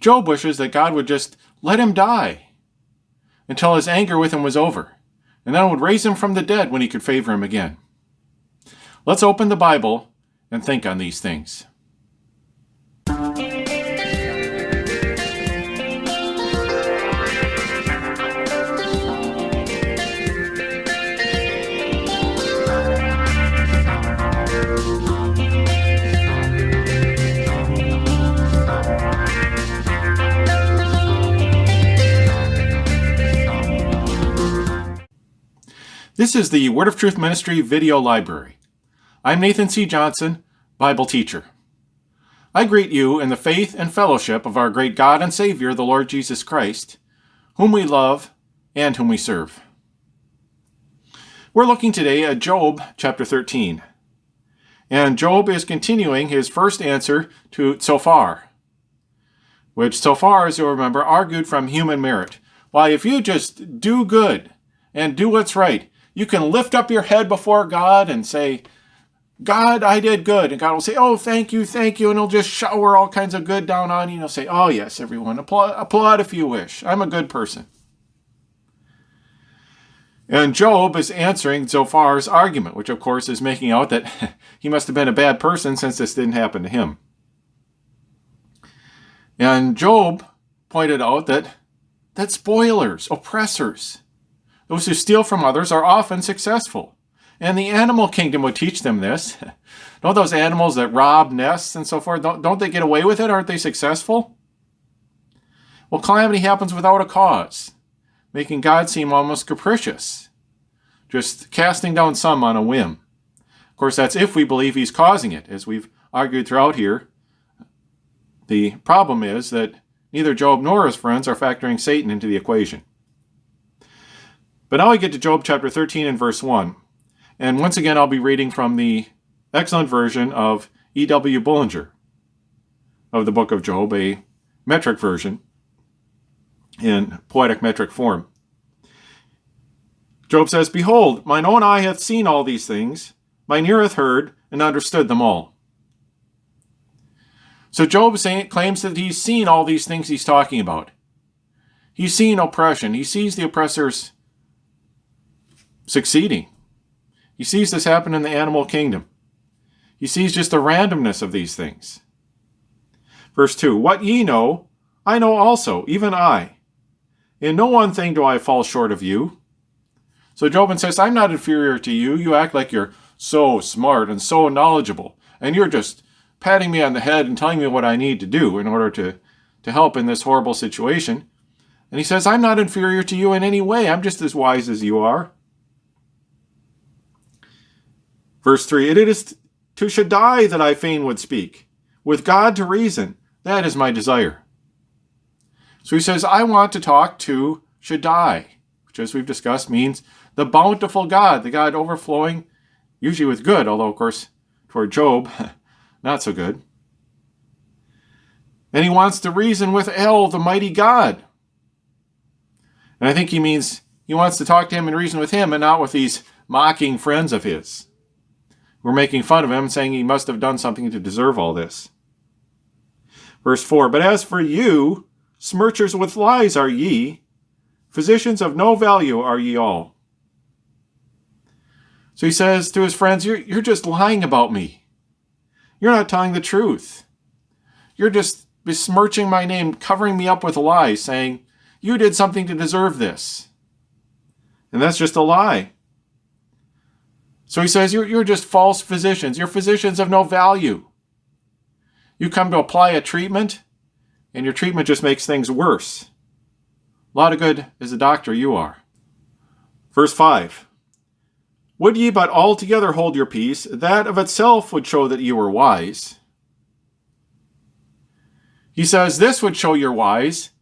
Job wishes that God would just let him die until his anger with him was over, and then would raise him from the dead when he could favor him again. Let's open the Bible and think on these things. This is the Word of Truth Ministry Video Library. I'm Nathan C. Johnson, Bible teacher. I greet you in the faith and fellowship of our great God and Savior, the Lord Jesus Christ, whom we love and whom we serve. We're looking today at Job chapter 13. And Job is continuing his first answer to Tsophar, which Tsophar, as you'll remember, argued from human merit. Why, if you just do good and do what's right, you can lift up your head before God and say, God, I did good. And God will say, oh, thank you. And he'll just shower all kinds of good down on you. And he'll say, oh, yes, everyone, applaud if you wish. I'm a good person. And Job is answering Zophar's argument, which, of course, is making out that he must have been a bad person since this didn't happen to him. And Job pointed out that spoilers, oppressors, those who steal from others are often successful. And the animal kingdom would teach them this. Don't those animals that rob nests and so forth, don't they get away with it? Aren't they successful? Well, calamity happens without a cause, making God seem almost capricious, just casting down some on a whim. Of course, that's if we believe he's causing it. As we've argued throughout here, the problem is that neither Job nor his friends are factoring Satan into the equation. But now we get to Job chapter 13 and verse 1. And once again, I'll be reading from the excellent version of E.W. Bullinger of the book of Job, a metric version in poetic metric form. Job says, Behold, mine own eye hath seen all these things, mine ear hath heard and understood them all. So Job claims that he's seen all these things he's talking about. He's seen oppression. He sees the oppressors succeeding. He sees this happen in the animal kingdom. He sees just the randomness of these things. Verse 2, What ye know, I know also, even I. In no one thing do I fall short of you. So Job says, I'm not inferior to you. You act like you're so smart and so knowledgeable, and you're just patting me on the head and telling me what I need to do in order to help in this horrible situation. And he says, I'm not inferior to you in any way. I'm just as wise as you are. Verse 3, It is to Shaddai that I fain would speak. With God to reason, that is my desire. So he says, I want to talk to Shaddai, which as we've discussed means the bountiful God, the God overflowing, usually with good, although of course toward Job, not so good. And he wants to reason with El, the mighty God. And I think he means he wants to talk to him and reason with him and not with these mocking friends of his. We're making fun of him, saying he must have done something to deserve all this. Verse 4, But as for you, smirchers with lies are ye, physicians of no value are ye all. So he says to his friends, you're just lying about me. You're not telling the truth. You're just besmirching my name, covering me up with lies, saying, you did something to deserve this. And that's just a lie. So he says, you're just false physicians. You're physicians of no value. You come to apply a treatment, and your treatment just makes things worse. A lot of good as a doctor you are. Verse 5. Would ye but altogether hold your peace, that of itself would show that you were wise. He says, this would show you're wise.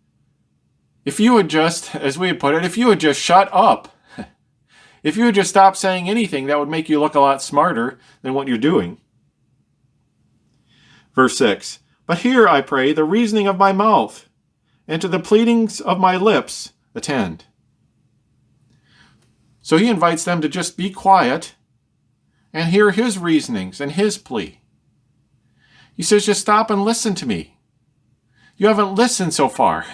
If you would just, as we had put it, if you would just shut up. If you would just stop saying anything, that would make you look a lot smarter than what you're doing. Verse 6. But hear, I pray, the reasoning of my mouth, and to the pleadings of my lips attend. So he invites them to just be quiet and hear his reasonings and his plea. He says, just stop and listen to me. You haven't listened so far.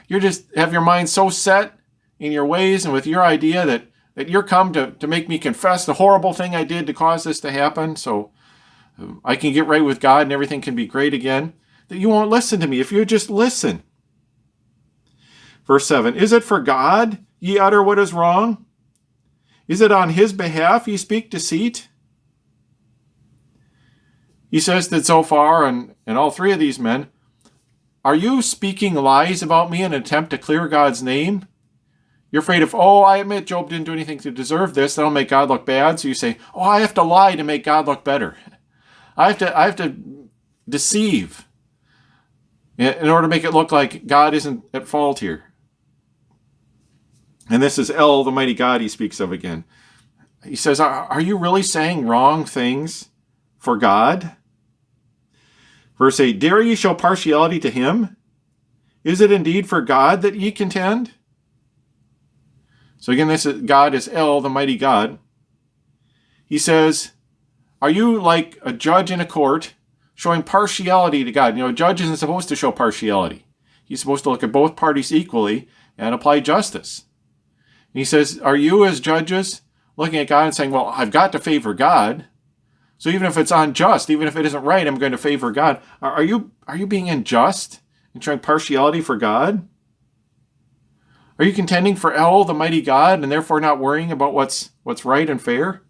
You just have your mind so set in your ways and with your idea that you're come to make me confess the horrible thing I did to cause this to happen so I can get right with God and everything can be great again, that you won't listen to me if you just listen. Verse 7, is it for God ye utter what is wrong? Is it on his behalf ye speak deceit? He says that Zophar and all three of these men, are you speaking lies about me in an attempt to clear God's name? You're afraid of, I admit Job didn't do anything to deserve this. That'll make God look bad. So you say, I have to lie to make God look better. I have to deceive in order to make it look like God isn't at fault here. And this is El, the mighty God, he speaks of again. He says, are you really saying wrong things for God? Verse 8, dare ye show partiality to him? Is it indeed for God that ye contend? So again, God is El, the mighty God. He says, are you like a judge in a court showing partiality to God? A judge isn't supposed to show partiality. He's supposed to look at both parties equally and apply justice. And he says, are you as judges looking at God and saying, well, I've got to favor God. So even if it's unjust, even if it isn't right, I'm going to favor God. Are you being unjust and showing partiality for God? Are you contending for El, the mighty God, and therefore not worrying about what's right and fair?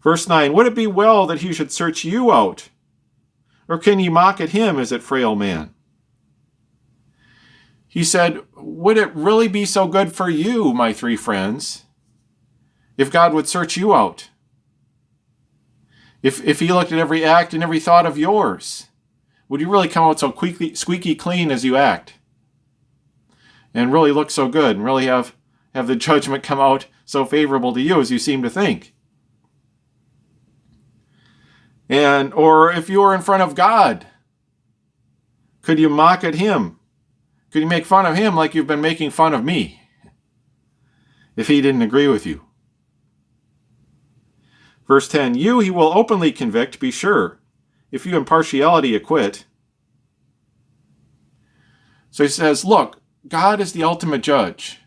Verse 9, would it be well that he should search you out? Or can ye mock at him as at frail man? He said, would it really be so good for you, my three friends, if God would search you out? If he looked at every act and every thought of yours, would you really come out so squeaky clean as you act? And really look so good and really have the judgment come out so favorable to you as you seem to think? Or if you were in front of God, could you mock at him? Could you make fun of him like you've been making fun of me if he didn't agree with you? Verse 10, you he will openly convict, be sure, if you in partiality acquit. So he says, look, God is the ultimate judge.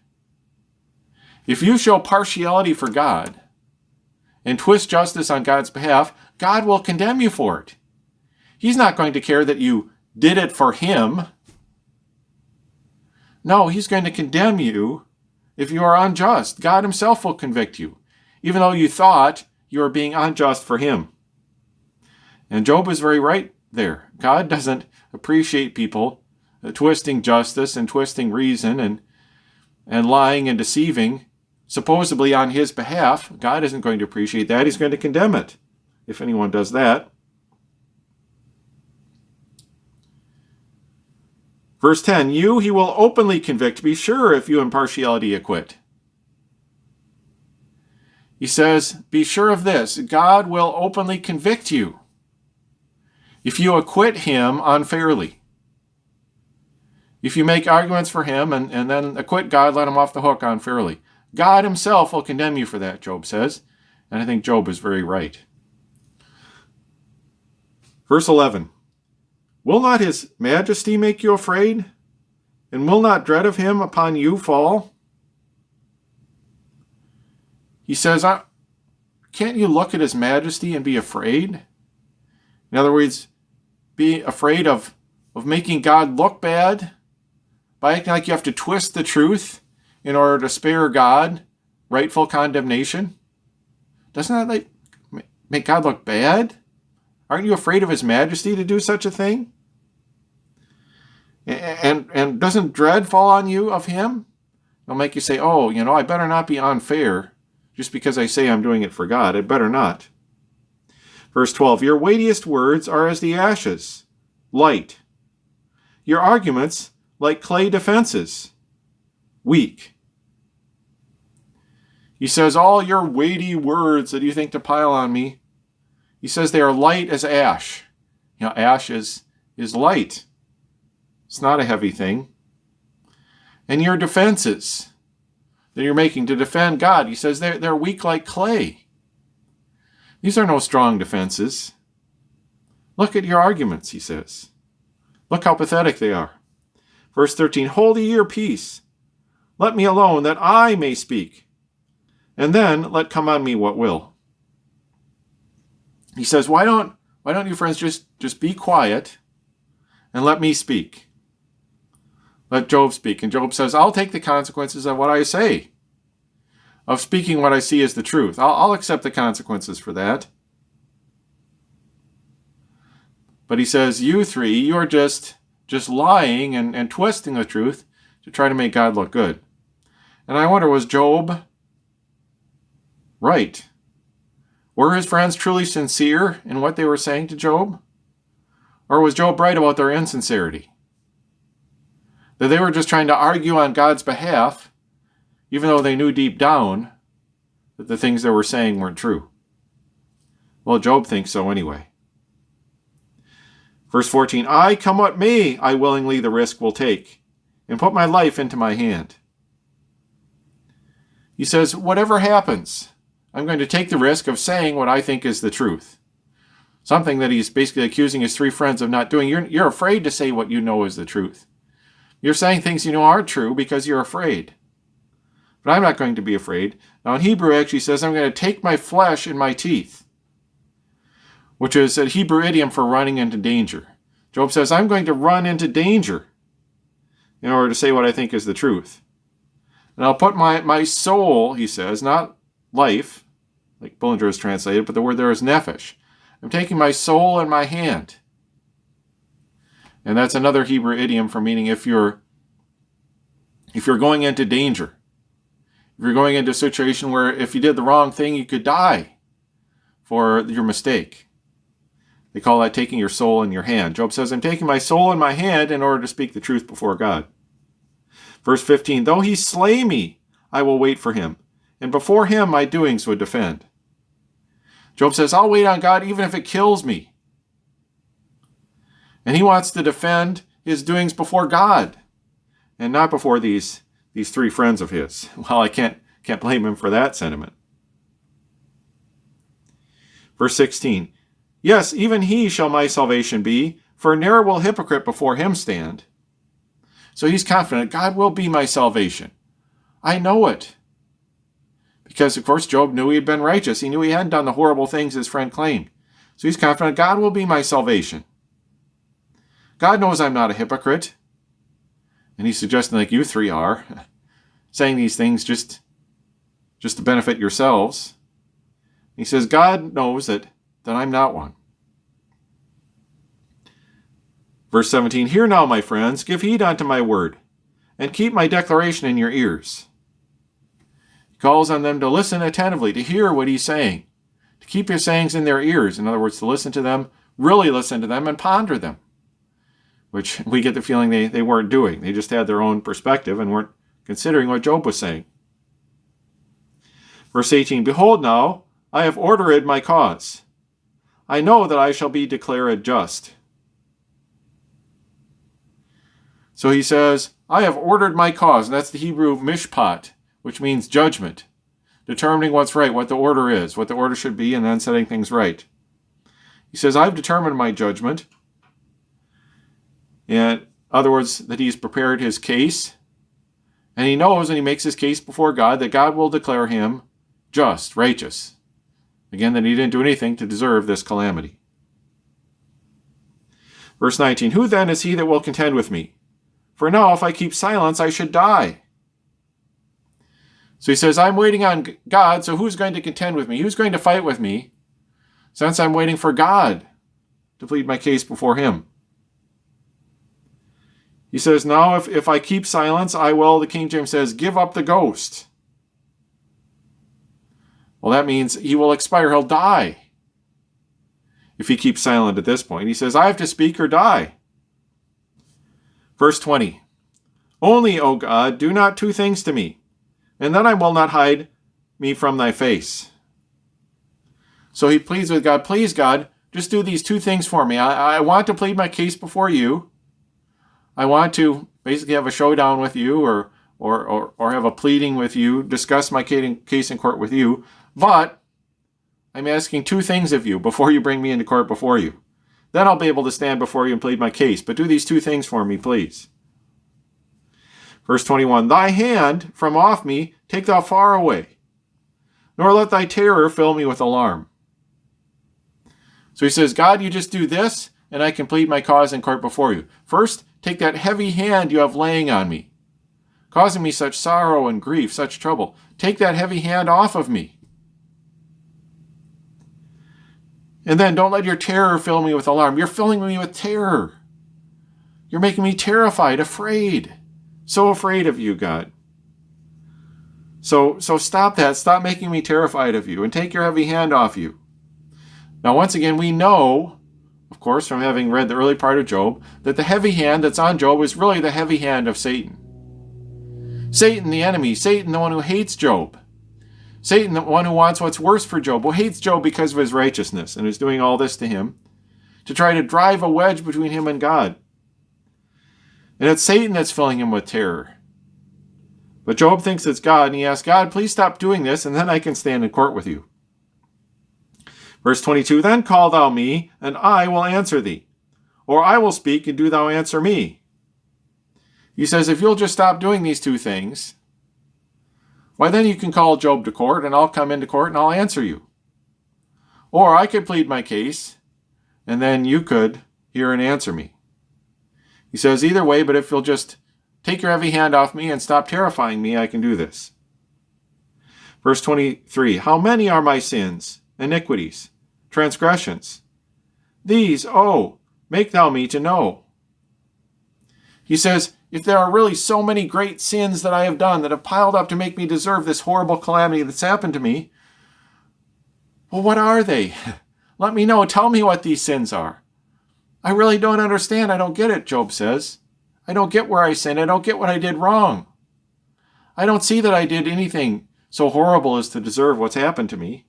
If you show partiality for God and twist justice on God's behalf, God will condemn you for it. He's not going to care that you did it for him. No, he's going to condemn you if you are unjust. God himself will convict you, even though you thought you are being unjust for him. And Job is very right there. God doesn't appreciate people twisting justice and twisting reason and lying and deceiving, supposedly on his behalf. God isn't going to appreciate that. He's going to condemn it if anyone does that. Verse 10, you he will openly convict, be sure if you in partiality acquit. He says, be sure of this, God will openly convict you if you acquit him unfairly. If you make arguments for him and then acquit God, let him off the hook unfairly. God himself will condemn you for that, Job says. And I think Job is very right. Verse 11, will not his majesty make you afraid? And will not dread of him upon you fall? He says, can't you look at his majesty and be afraid? In other words, be afraid of making God look bad by acting like you have to twist the truth in order to spare God rightful condemnation? Doesn't that make God look bad? Aren't you afraid of his majesty to do such a thing? And doesn't dread fall on you of him? It'll make you say, I better not be unfair just because I say I'm doing it for God. I better not. Verse 12, your weightiest words are as the ashes, light. Your arguments like clay defenses, weak. He says, all your weighty words that you think to pile on me, he says they are light as ash. Ash is light. It's not a heavy thing. And your defenses that you're making to defend God, he says they're weak like clay. These are no strong defenses. Look at your arguments, he says. Look how pathetic they are. Verse 13, hold ye your peace. Let me alone, that I may speak. And then let come on me what will. He says, why don't you friends just be quiet and let me speak? Let Job speak. And Job says, I'll take the consequences of what I say, of speaking what I see as the truth. I'll accept the consequences for that. But he says, you three, you're just lying and twisting the truth to try to make God look good. And I wonder, was Job right? Were his friends truly sincere in what they were saying to Job? Or was Job right about their insincerity? That they were just trying to argue on God's behalf, even though they knew deep down that the things they were saying weren't true. Well, Job thinks so anyway. Verse 14, I, come what may, I willingly the risk will take, and put my life into my hand. He says, whatever happens, I'm going to take the risk of saying what I think is the truth. Something that he's basically accusing his three friends of not doing. You're afraid to say what you know is the truth. You're saying things you know aren't true because you're afraid. But I'm not going to be afraid. Now in Hebrew it actually says, I'm going to take my flesh in my teeth, which is a Hebrew idiom for running into danger. Job says, I'm going to run into danger in order to say what I think is the truth. And I'll put my soul, he says, not life, like Bullinger has translated, but the word there is nephesh. I'm taking my soul in my hand. And that's another Hebrew idiom for meaning if you're going into danger, if you're going into a situation where if you did the wrong thing, you could die for your mistake. They call that taking your soul in your hand. Job says, I'm taking my soul in my hand in order to speak the truth before God. Verse 15, though he slay me, I will wait for him, and before him my doings would defend. Job says, I'll wait on God even if it kills me. And he wants to defend his doings before God, and not before these three friends of his. Well, I can't blame him for that sentiment. Verse 16, yes, even he shall my salvation be, for ne'er will hypocrite before him stand. So he's confident, God will be my salvation. I know it. Because, of course, Job knew he had been righteous. He knew he hadn't done the horrible things his friend claimed. So he's confident, God will be my salvation. God knows I'm not a hypocrite. And he's suggesting, like you three are, saying these things just to benefit yourselves. He says, God knows that I'm not one. Verse 17, hear now, my friends, give heed unto my word, and keep my declaration in your ears. He calls on them to listen attentively, to hear what he's saying, to keep his sayings in their ears. In other words, to listen to them, really listen to them, and ponder them, which we get the feeling they weren't doing. They just had their own perspective and weren't considering what Job was saying. Verse 18, behold now, I have ordered my cause. I know that I shall be declared just. So he says, I have ordered my cause, and that's the Hebrew mishpat, which means judgment, determining what's right, what the order is, what the order should be, and then setting things right. He says, I've determined my judgment. In other words, that he's prepared his case, and he knows, and he makes his case before God, that God will declare him just, righteous. Again, that he didn't do anything to deserve this calamity. Verse 19, who then is he that will contend with me? For now, if I keep silence, I should die. So he says, I'm waiting on God, so who's going to contend with me? Who's going to fight with me? Since I'm waiting for God to plead my case before him. He says, now if I keep silence, I will, the King James says, give up the ghost. Well, that means he will expire. He'll die if he keeps silent at this point. He says, I have to speak or die. Verse 20, only, O God, do not two things to me, and then I will not hide me from thy face. So he pleads with God, please, God, just do these two things for me. I want to plead my case before you. I want to basically have a showdown with you or have a pleading with you, discuss my case in court with you, but I'm asking two things of you before you bring me into court before you. Then I'll be able to stand before you and plead my case. But do these two things for me, please. Verse 21, thy hand from off me take thou far away, nor let thy terror fill me with alarm. So he says, God, you just do this, and I can plead my cause in court before you. First, take that heavy hand you have laying on me, causing me such sorrow and grief, such trouble. Take that heavy hand off of me. And then don't let your terror fill me with alarm. You're filling me with terror. You're making me terrified, afraid. So afraid of you, God. So stop that. Stop making me terrified of you and take your heavy hand off you. Now, once again, we know, of course, from having read the early part of Job, that the heavy hand that's on Job is really the heavy hand of Satan. Satan, the enemy. Satan, the one who hates Job. Satan, the one who wants what's worse for Job, who hates Job because of his righteousness and is doing all this to him to try to drive a wedge between him and God. And it's Satan that's filling him with terror. But Job thinks it's God, and he asks, God, please stop doing this, and then I can stand in court with you. Verse 22, then call thou me, and I will answer thee. Or I will speak, and do thou answer me. He says, if you'll just stop doing these two things, why then you can call Job to court, and I'll come into court, and I'll answer you. Or I could plead my case, and then you could hear and answer me. He says, either way, but if you'll just take your heavy hand off me and stop terrifying me, I can do this. Verse 23, how many are my sins, iniquities, transgressions? These, oh, make thou me to know. He says, if there are really so many great sins that I have done that have piled up to make me deserve this horrible calamity that's happened to me, well, what are they? Let me know. Tell me what these sins are. I really don't understand. I don't get it, Job says. I don't get where I sinned. I don't get what I did wrong. I don't see that I did anything so horrible as to deserve what's happened to me.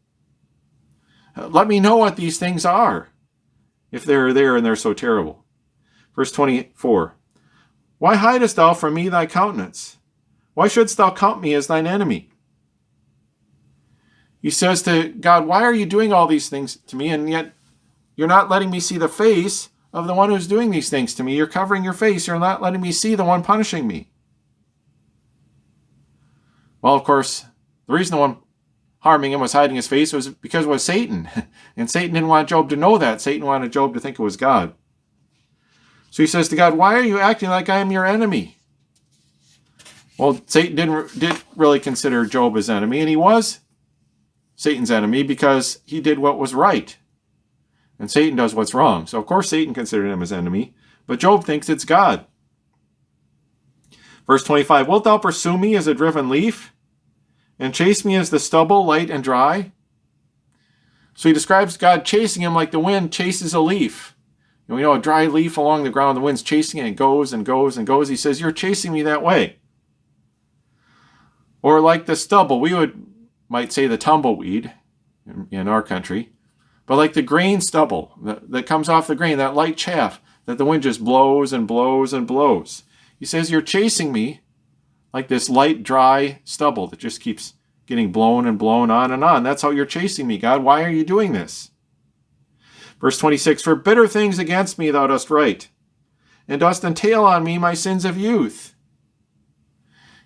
Let me know what these things are, if they're there and they're so terrible. Verse 24, why hidest thou from me thy countenance? Why shouldst thou count me as thine enemy? He says to God, why are you doing all these things to me, and yet you're not letting me see the face of the one who's doing these things to me? You're covering your face. You're not letting me see the one punishing me. Well, of course, the reason the one harming him was hiding his face was because it was Satan. And Satan didn't want Job to know that. Satan wanted Job to think it was God. So he says to God, why are you acting like I am your enemy? Well, Satan didn't really consider Job his enemy, and he was Satan's enemy because he did what was right. And Satan does what's wrong. So, of course, Satan considered him his enemy, but Job thinks it's God. Verse 25, wilt thou pursue me as a driven leaf, and chase me as the stubble, light and dry? So he describes God chasing him like the wind chases a leaf. You know, a dry leaf along the ground, the wind's chasing it, and goes and goes and goes. He says, you're chasing me that way. Or like the stubble, we might say the tumbleweed in our country, but like the grain stubble that comes off the grain, that light chaff that the wind just blows and blows and blows. He says, you're chasing me like this light, dry stubble that just keeps getting blown and blown on and on. That's how you're chasing me, God. Why are you doing this? Verse 26, for bitter things against me thou dost write, and dost entail on me my sins of youth.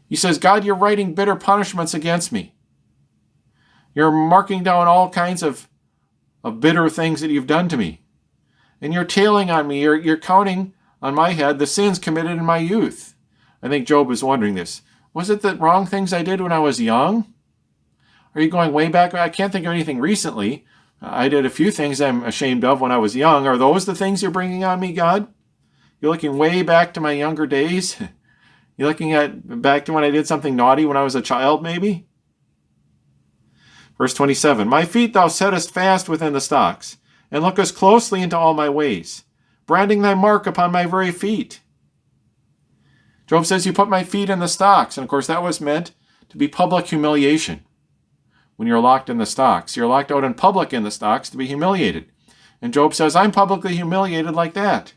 He says, God, you're writing bitter punishments against me. You're marking down all kinds of bitter things that you've done to me. And you're tailing on me. You're counting on my head the sins committed in my youth. I think Job is wondering this. Was it the wrong things I did when I was young? Are you going way back? I can't think of anything recently. I did a few things I'm ashamed of when I was young. Are those the things you're bringing on me, God? You're looking way back to my younger days? You're looking back to when I did something naughty when I was a child, maybe? Verse 27, my feet thou settest fast within the stocks, and lookest closely into all my ways, branding thy mark upon my very feet. Job says, you put my feet in the stocks. And of course, that was meant to be public humiliation. When you're locked in the stocks, you're locked out in public in the stocks to be humiliated. And Job says, I'm publicly humiliated like that.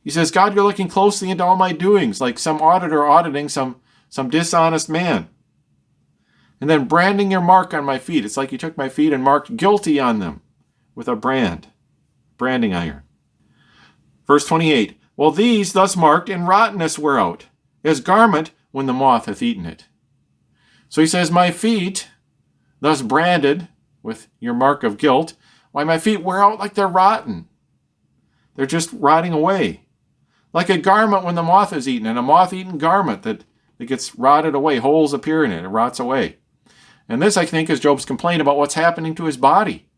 He says, God, you're looking closely into all my doings, like some auditor auditing some dishonest man. And then branding your mark on my feet. It's like you took my feet and marked guilty on them with a brand. branding iron. Verse 28, well, these thus marked in rottenness wear out, as garment when the moth hath eaten it. So he says, my feet, thus branded with your mark of guilt, why my feet wear out like they're rotten. They're just rotting away. Like a garment when the moth is eaten, and a moth-eaten garment that gets rotted away. Holes appear in it. It rots away. And this, I think, is Job's complaint about what's happening to his body.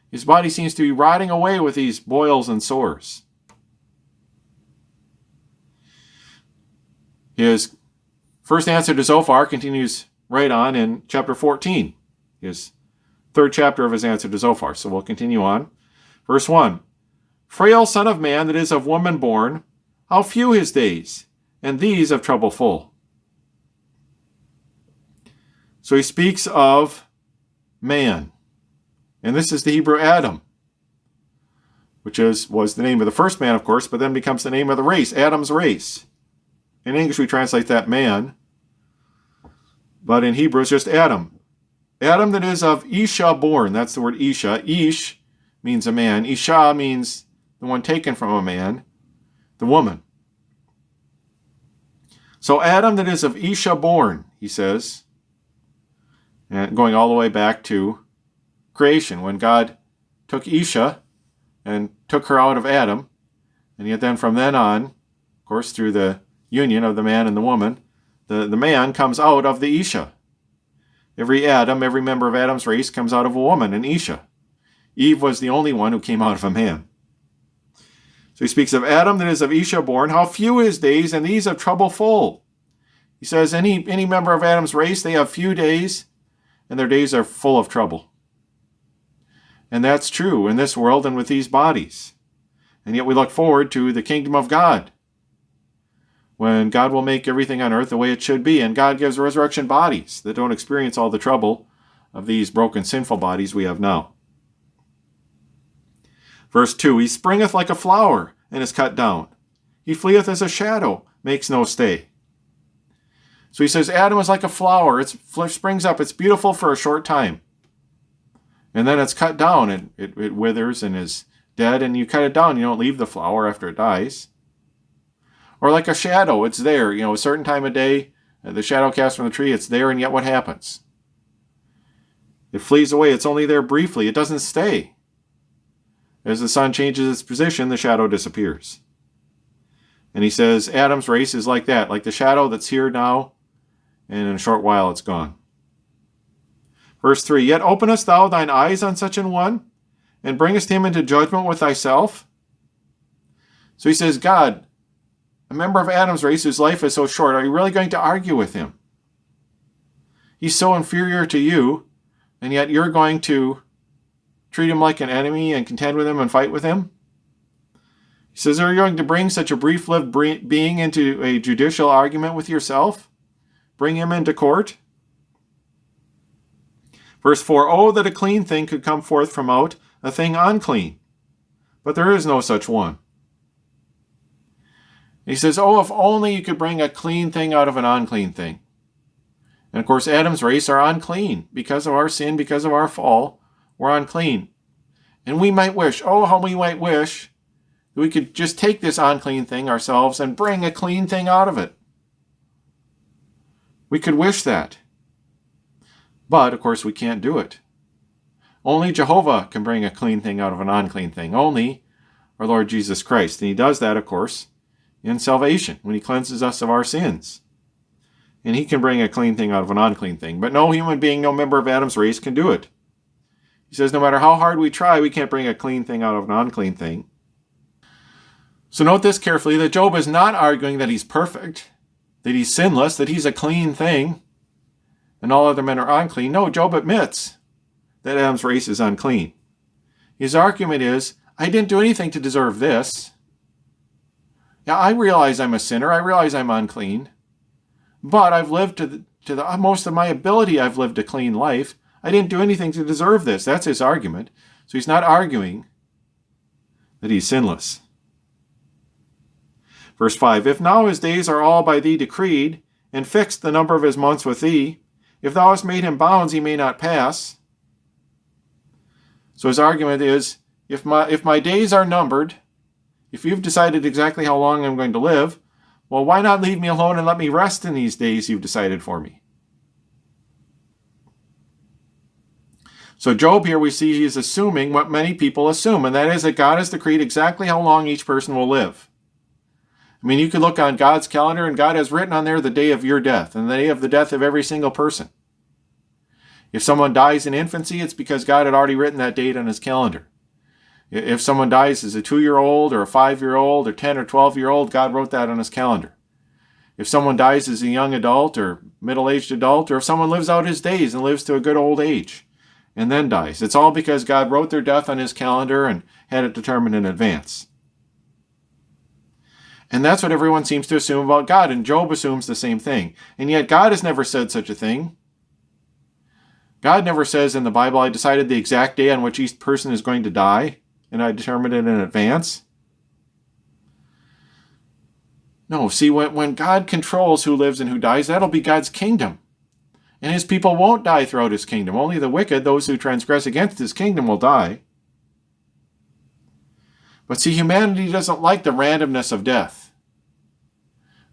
His body seems to be rotting away with these boils and sores. His first answer to Zophar continues right on in chapter 14, his third chapter of his answer to Zophar. So we'll continue on. Verse 1, frail son of man that is of woman born, how few his days, and these of trouble full. So he speaks of man, and this is the Hebrew Adam, which was the name of the first man, of course, but then becomes the name of the race, Adam's race. In English, we translate that man, but in Hebrew, it's just Adam. Adam that is of Isha born. That's the word Isha. Ish means a man. Isha means the one taken from a man, the woman. So Adam that is of Isha born, he says, and going all the way back to creation, when God took Isha and took her out of Adam, and yet then from then on, of course, through the union of the man and the woman, the man comes out of the Isha. Every Adam, every member of Adam's race comes out of a woman, an Isha. Eve was the only one who came out of a man. So he speaks of Adam that is of Isha born, how few his days, and these of trouble full. He says any member of Adam's race, they have few days, and their days are full of trouble. And that's true in this world and with these bodies. And yet we look forward to the kingdom of God, when God will make everything on earth the way it should be, and God gives resurrection bodies that don't experience all the trouble of these broken, sinful bodies we have now. Verse 2, he springeth like a flower, and is cut down. He fleeth as a shadow, makes no stay. So he says Adam is like a flower. It springs up. It's beautiful for a short time. And then it's cut down, and it withers and is dead, and you cut it down. You don't leave the flower after it dies. Or like a shadow, it's there. A certain time of day, the shadow cast from the tree, it's there, and yet what happens? It flees away. It's only there briefly. It doesn't stay. As the sun changes its position, the shadow disappears. And he says Adam's race is like that, like the shadow that's here now, and in a short while it's gone. Verse 3, yet openest thou thine eyes on such an one, and bringest him into judgment with thyself? So he says, God, a member of Adam's race whose life is so short, are you really going to argue with him? He's so inferior to you, and yet you're going to treat him like an enemy and contend with him and fight with him? He says, are you going to bring such a brief-lived being into a judicial argument with yourself? Bring him into court? Verse 4, oh, that a clean thing could come forth from out a thing unclean. But there is no such one. He says, oh, if only you could bring a clean thing out of an unclean thing. And of course, Adam's race are unclean. Because of our sin, because of our fall, we're unclean. And we might wish, oh, how we might wish that we could just take this unclean thing ourselves and bring a clean thing out of it. We could wish that. But, of course, we can't do it. Only Jehovah can bring a clean thing out of an unclean thing. Only our Lord Jesus Christ. And he does that, of course, in salvation, when he cleanses us of our sins. And he can bring a clean thing out of an unclean thing. But no human being, no member of Adam's race can do it. He says no matter how hard we try, we can't bring a clean thing out of an unclean thing. So note this carefully, that Job is not arguing that he's perfect, that he's sinless, that he's a clean thing, and all other men are unclean. No, Job admits that Adam's race is unclean. His argument is, I didn't do anything to deserve this. Yeah, I realize I'm a sinner. I realize I'm unclean. But I've lived to the utmost of my ability. I've lived a clean life. I didn't do anything to deserve this. That's his argument. So he's not arguing that he's sinless. Verse 5, if now his days are all by thee decreed, and fixed the number of his months with thee, if thou hast made him bounds, he may not pass. So his argument is, if my days are numbered, if you've decided exactly how long I'm going to live, well, why not leave me alone and let me rest in these days you've decided for me? So Job here we see he's assuming what many people assume, and that is that God has decreed exactly how long each person will live. I mean, you could look on God's calendar and God has written on there the day of your death and the day of the death of every single person. If someone dies in infancy, it's because God had already written that date on his calendar. If someone dies as a 2-year-old or a 5-year-old or 10 or 12-year-old, God wrote that on his calendar. If someone dies as a young adult or middle-aged adult, or if someone lives out his days and lives to a good old age and then dies, it's all because God wrote their death on his calendar and had it determined in advance. And that's what everyone seems to assume about God, and Job assumes the same thing. And yet God has never said such a thing. God never says in the Bible, I decided the exact day on which each person is going to die, and I determined it in advance. No, see, when God controls who lives and who dies, that'll be God's kingdom. And his people won't die throughout his kingdom. Only the wicked, those who transgress against his kingdom, will die. But see, humanity doesn't like the randomness of death.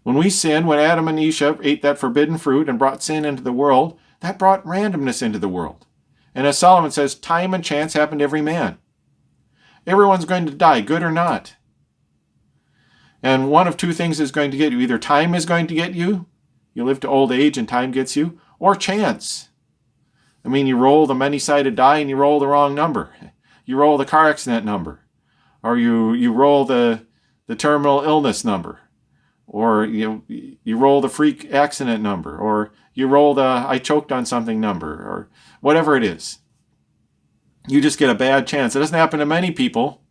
When we sinned, when Adam and Eve ate that forbidden fruit and brought sin into the world, that brought randomness into the world. And as Solomon says, time and chance happen to every man. Everyone's going to die, good or not. And one of two things is going to get you. Either time is going to get you, you live to old age and time gets you, or chance. I mean, you roll the many-sided die and you roll the wrong number. You roll the car accident number. Or you roll the terminal illness number. Or you roll the freak accident number. Or you roll the I choked on something number. Or whatever it is. You just get a bad chance. It doesn't happen to many people.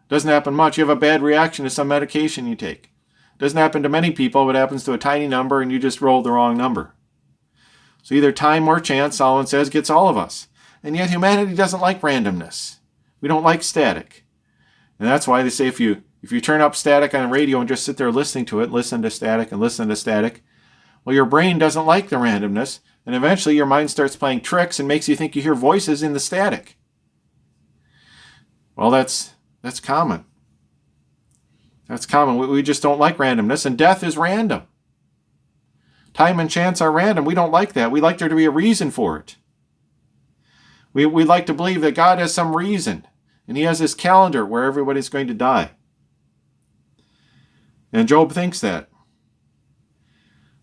It doesn't happen much. You have a bad reaction to some medication you take. It doesn't happen to many people, but it happens to a tiny number and you just rolled the wrong number. So either time or chance, Solomon says, gets all of us. And yet humanity doesn't like randomness. We don't like static. And that's why they say if you turn up static on a radio and just sit there listening to it, listen to static and listen to static, well, your brain doesn't like the randomness, and eventually your mind starts playing tricks and makes you think you hear voices in the static. Well, that's common. That's common. We just don't like randomness, and death is random. Time and chance are random. We don't like that. We like there to be a reason for it. We like to believe that God has some reason, and he has his calendar where everybody's going to die. And Job thinks that.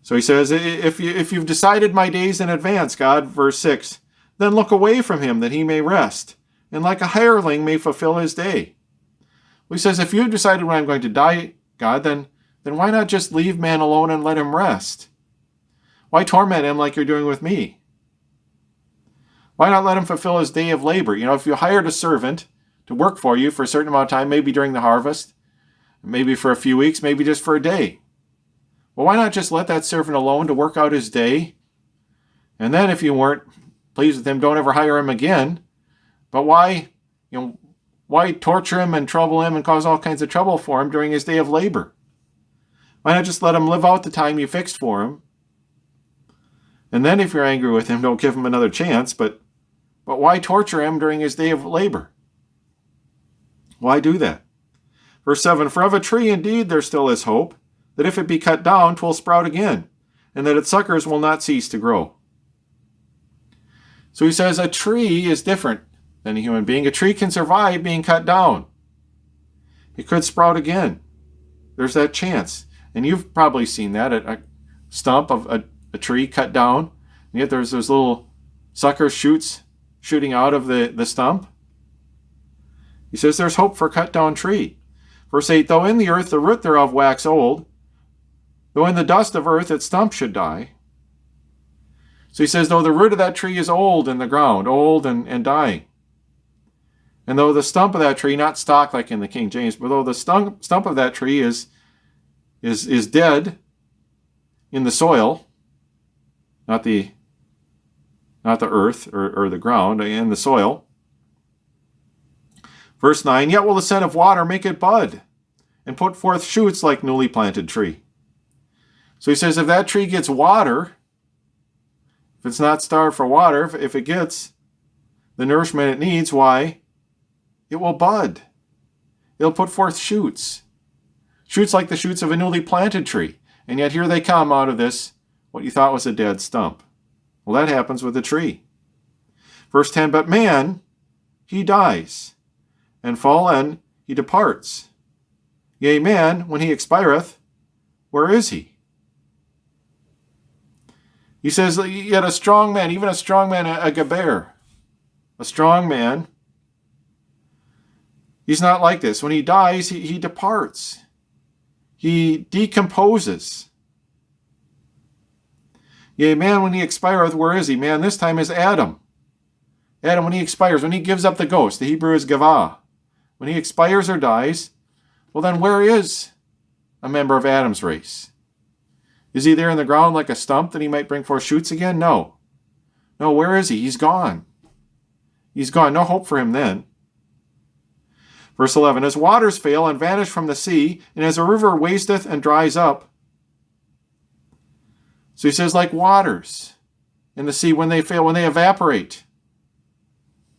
So he says, if you've decided my days in advance, God, verse 6, then look away from him that he may rest, and like a hireling may fulfill his day. Well, he says, if you've decided when I'm going to die, God, then why not just leave man alone and let him rest? Why torment him like you're doing with me? Why not let him fulfill his day of labor? You know, if you hired a servant to work for you for a certain amount of time, maybe during the harvest, maybe for a few weeks, maybe just for a day. Well, why not just let that servant alone to work out his day? And then if you weren't pleased with him, don't ever hire him again. But why torture him and trouble him and cause all kinds of trouble for him during his day of labor? Why not just let him live out the time you fixed for him? And then if you're angry with him, don't give him another chance, but why torture him during his day of labor? Why do that? Verse 7, for of a tree indeed there still is hope, that if it be cut down, 'twill sprout again, and that its suckers will not cease to grow. So he says a tree is different than a human being. A tree can survive being cut down. It could sprout again. There's that chance. And you've probably seen that, a stump of a tree cut down, and yet there's those little sucker shoots shooting out of the stump. He says there's hope for a cut down tree. Verse 8, though in the earth the root thereof wax old, though in the dust of earth its stump should die. So he says, though the root of that tree is old in the ground, old and dying, and though the stump of that tree, not stock like in the King James, but though the stump of that tree is dead in the soil, not the earth or the ground, in the soil. Verse 9, yet will the scent of water make it bud, and put forth shoots like newly planted tree. So he says if that tree gets water, if it's not starved for water, if it gets the nourishment it needs, why? It will bud. It'll put forth shoots. Shoots like the shoots of a newly planted tree. And yet here they come out of this, what you thought was a dead stump. Well, that happens with a tree. Verse 10, but man, he dies, and fallen, he departs. Yea, man, when he expireth, where is he? He says, yet a strong man, even a strong man, a gaber, a strong man, he's not like this. When he dies, he departs. He decomposes. Yea, man, when he expireth, where is he? Man, this time is Adam. Adam, when he expires, when he gives up the ghost, the Hebrew is gavah. When he expires or dies, well then where is a member of Adam's race? Is he there in the ground like a stump that he might bring forth shoots again? No. No, where is he? He's gone. He's gone. No hope for him then. Verse 11, as waters fail and vanish from the sea, and as a river wasteth and dries up. So he says, like waters in the sea when they fail, when they evaporate.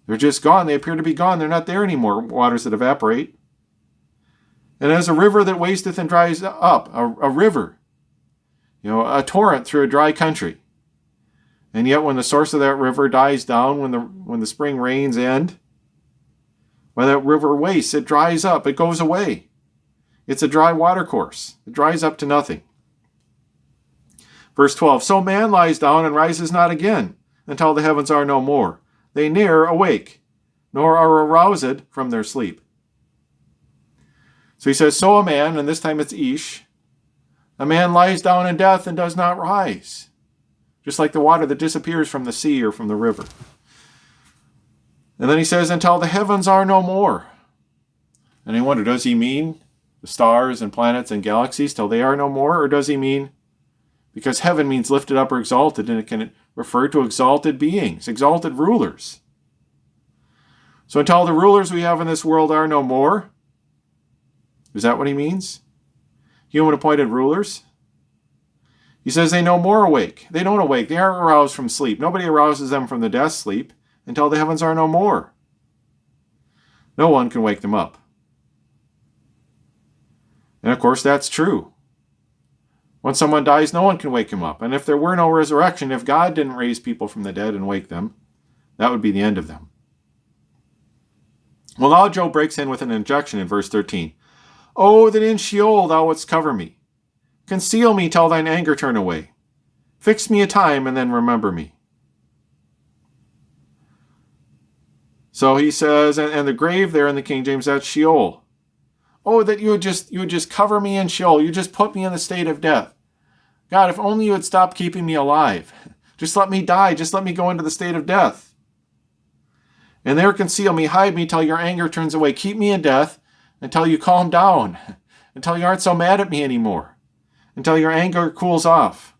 They're just gone. They appear to be gone. They're not there anymore, waters that evaporate. And as a river that wasteth and dries up, a river, a torrent through a dry country. And yet when the source of that river dies down, when the spring rains end, when that river wastes, it dries up, it goes away. It's a dry watercourse. It dries up to nothing. Verse 12, so man lies down and rises not again, until the heavens are no more. They ne'er awake, nor are aroused from their sleep. So he says, so a man, and this time it's Ish, a man lies down in death and does not rise, just like the water that disappears from the sea or from the river. And then he says, until the heavens are no more. And I wonder, does he mean the stars and planets and galaxies till they are no more? Or does he mean, because heaven means lifted up or exalted, and it can refer to exalted beings, exalted rulers. So until the rulers we have in this world are no more, is that what he means? Human appointed rulers? He says they no more awake. They don't awake. They aren't aroused from sleep. Nobody arouses them from the death sleep until the heavens are no more. No one can wake them up. And of course that's true. When someone dies, no one can wake him up. And if there were no resurrection, if God didn't raise people from the dead and wake them, that would be the end of them. Well, now Job breaks in with an injunction in verse 13. Oh, that in Sheol thou wouldst cover me. Conceal me till thine anger turn away. Fix me a time and then remember me. So he says, and the grave there in the King James, that's Sheol. Oh, that you would just cover me in Sheol. You just put me in the state of death. God, if only you would stop keeping me alive. Just let me die. Just let me go into the state of death. And there conceal me, hide me till your anger turns away. Keep me in death until you calm down, until you aren't so mad at me anymore, until your anger cools off.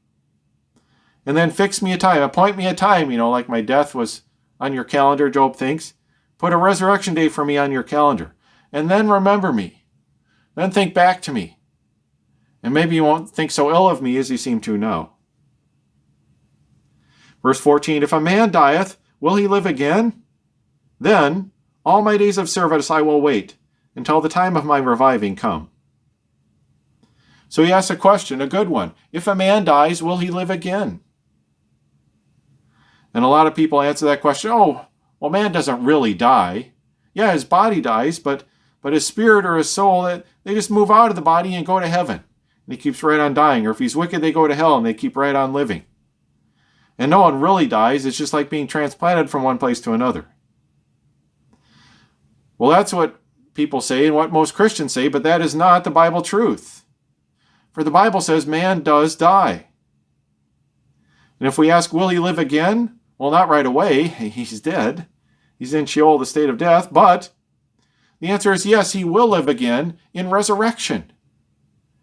And then fix me a time, appoint me a time, like my death was on your calendar, Job thinks. Put a resurrection day for me on your calendar. And then remember me. Then think back to me. And maybe you won't think so ill of me as you seem to now. Verse 14, if a man dieth, will he live again? Then all my days of service I will wait, until the time of my reviving come. So he asks a question, a good one. If a man dies, will he live again? And a lot of people answer that question, oh, well, man doesn't really die. Yeah, his body dies, but his spirit or his soul, they just move out of the body and go to heaven. And he keeps right on dying. Or if he's wicked, they go to hell and they keep right on living. And no one really dies. It's just like being transplanted from one place to another. Well, that's what people say and what most Christians say, but that is not the Bible truth. For the Bible says man does die. And if we ask, will he live again? Well, not right away. He's dead. He's in Sheol, the state of death. But the answer is yes, he will live again in resurrection.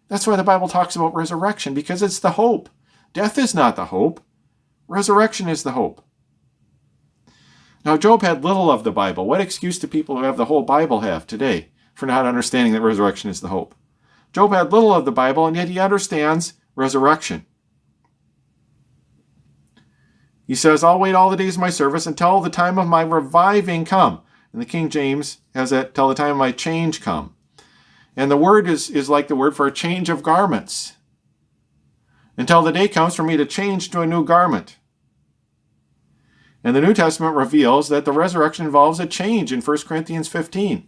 That's why the Bible talks about resurrection, because it's the hope. Death is not the hope. Resurrection is the hope. Now, Job had little of the Bible. What excuse do people who have the whole Bible have today for not understanding that resurrection is the hope? Job had little of the Bible, and yet he understands resurrection. He says, I'll wait all the days of my service until the time of my reviving come. And the King James has that, till the time of my change come. And the word is like the word for a change of garments. Until the day comes for me to change to a new garment. And the New Testament reveals that the resurrection involves a change in 1 Corinthians 15,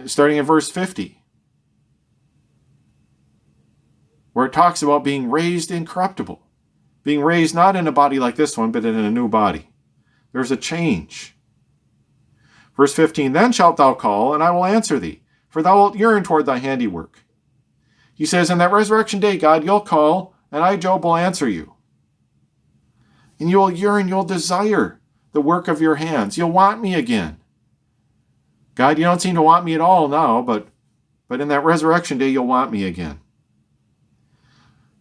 starting in verse 50, where it talks about being raised incorruptible, being raised not in a body like this one, but in a new body. There's a change. Verse 15, then shalt thou call, and I will answer thee, for thou wilt yearn toward thy handiwork. He says, in that resurrection day, God, you'll call, and I, Job, will answer you. And you'll yearn, you'll desire the work of your hands. You'll want me again. God, you don't seem to want me at all now, but in that resurrection day, you'll want me again.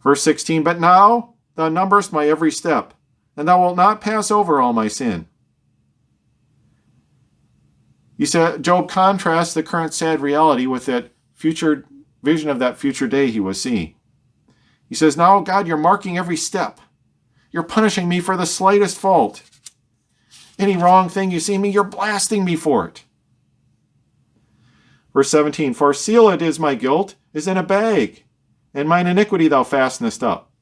Verse 16, but now thou numberest my every step, and thou wilt not pass over all my sin. He said, Job contrasts the current sad reality with that future vision of that future day he was seeing. He says, now, God, you're marking every step. You're punishing me for the slightest fault. Any wrong thing you see me, you're blasting me for it. Verse 17, for sealed is my guilt, is in a bag, and mine iniquity thou fastenest up.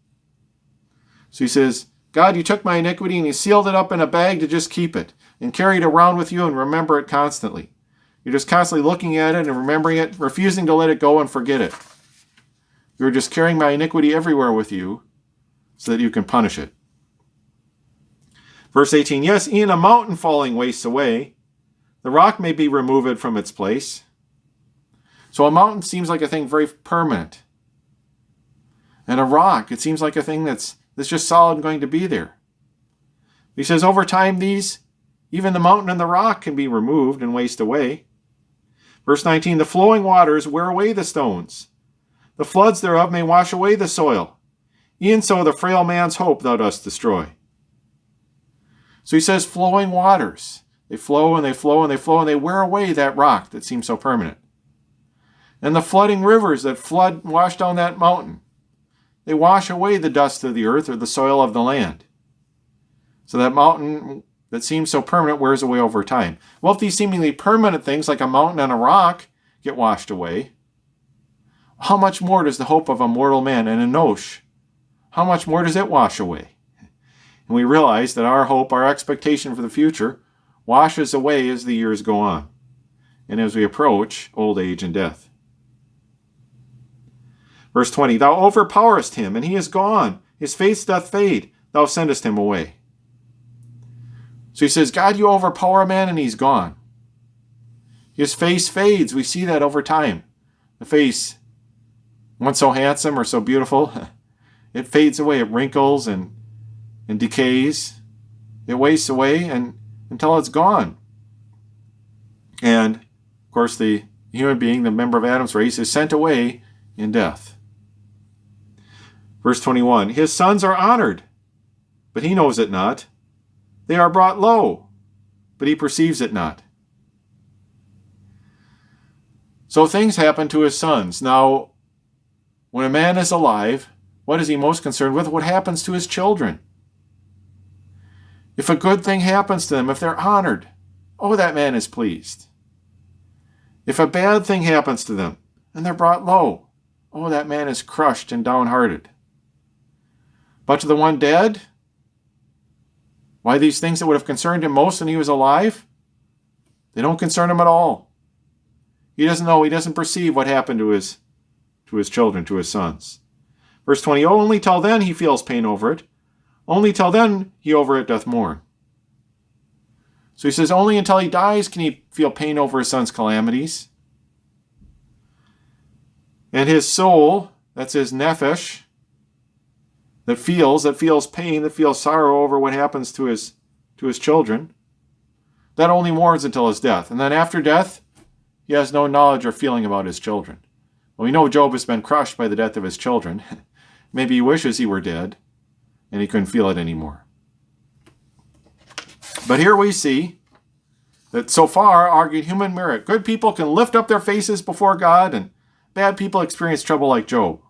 So he says, God, you took my iniquity and you sealed it up in a bag to just keep it and carry it around with you and remember it constantly. You're just constantly looking at it and remembering it, refusing to let it go and forget it. You're just carrying my iniquity everywhere with you so that you can punish it. Verse 18, yes, e'en a mountain falling wastes away, the rock may be removed from its place. So a mountain seems like a thing very permanent. And a rock, it seems like a thing that's just solid and going to be there. He says, over time, even the mountain and the rock can be removed and waste away. Verse 19, the flowing waters wear away the stones. The floods thereof may wash away the soil. E'en so the frail man's hope thou dost destroy. So he says flowing waters. They flow and they flow and they flow and they wear away that rock that seems so permanent. And the flooding rivers that flood and wash down that mountain, they wash away the dust of the earth or the soil of the land. So that mountain that seems so permanent wears away over time. Well, if these seemingly permanent things like a mountain and a rock get washed away, how much more does the hope of a mortal man and a nosh, how much more does it wash away? And we realize that our hope, our expectation for the future, washes away as the years go on and as we approach old age and death. Verse 20, thou overpowerest him, and he is gone. His face doth fade. Thou sendest him away. So he says, God, you overpower a man, and he's gone. His face fades. We see that over time. The face, once so handsome or so beautiful, it fades away. It wrinkles and decays. It wastes away until it's gone. And, of course, the human being, the member of Adam's race, is sent away in death. Verse 21, his sons are honored, but he knows it not. They are brought low, but he perceives it not. So things happen to his sons. Now, when a man is alive, what is he most concerned with? What happens to his children? If a good thing happens to them, if they're honored, oh, that man is pleased. If a bad thing happens to them and they're brought low, oh, that man is crushed and downhearted. But to the one dead, why, these things that would have concerned him most when he was alive, they don't concern him at all. He doesn't know, he doesn't perceive what happened to his children, to his sons. Verse 20, oh, only till then he feels pain over it. Only till then he over it doth mourn. So he says, only until he dies can he feel pain over his son's calamities. And his soul, that's his nephesh, that feels pain, that feels sorrow over what happens to his children, that only mourns until his death. And then after death, he has no knowledge or feeling about his children. Well, we know Job has been crushed by the death of his children. Maybe he wishes he were dead, and he couldn't feel it anymore. But here we see that Tsophar argued human merit. Good people can lift up their faces before God, and bad people experience trouble like Job.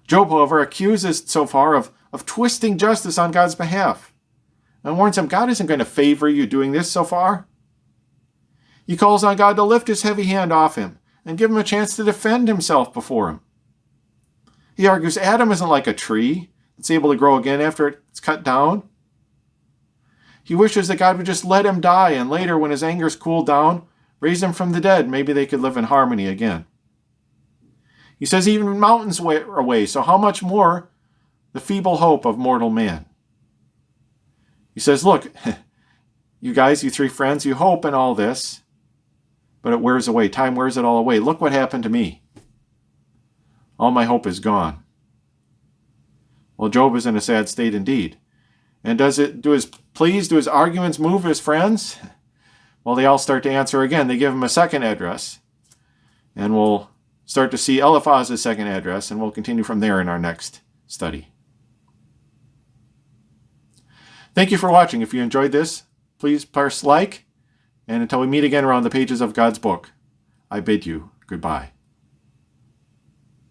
Job, however, accuses Zophar of twisting justice on God's behalf. and warns him God isn't going to favor you doing this so far. He calls on God to lift his heavy hand off him and give him a chance to defend himself before him. He argues Adam isn't like a tree that's able to grow again after it's cut down. He wishes that God would just let him die, and later, when his anger's cooled down, raise him from the dead. Maybe they could live in harmony again. He says even mountains are away, so how much more the feeble hope of mortal man? He says, look, you guys, you three friends, you hope in all this, but it wears away. Time wears it all away. Look what happened to me. All my hope is gone. Well, Job is in a sad state indeed. And do his arguments move his friends? Well, they all start to answer again. They give him a second address. And we'll start to see Eliphaz's second address, and we'll continue from there in our next study. Thank you for watching. If you enjoyed this, please press like. And until we meet again around the pages of God's book, I bid you goodbye.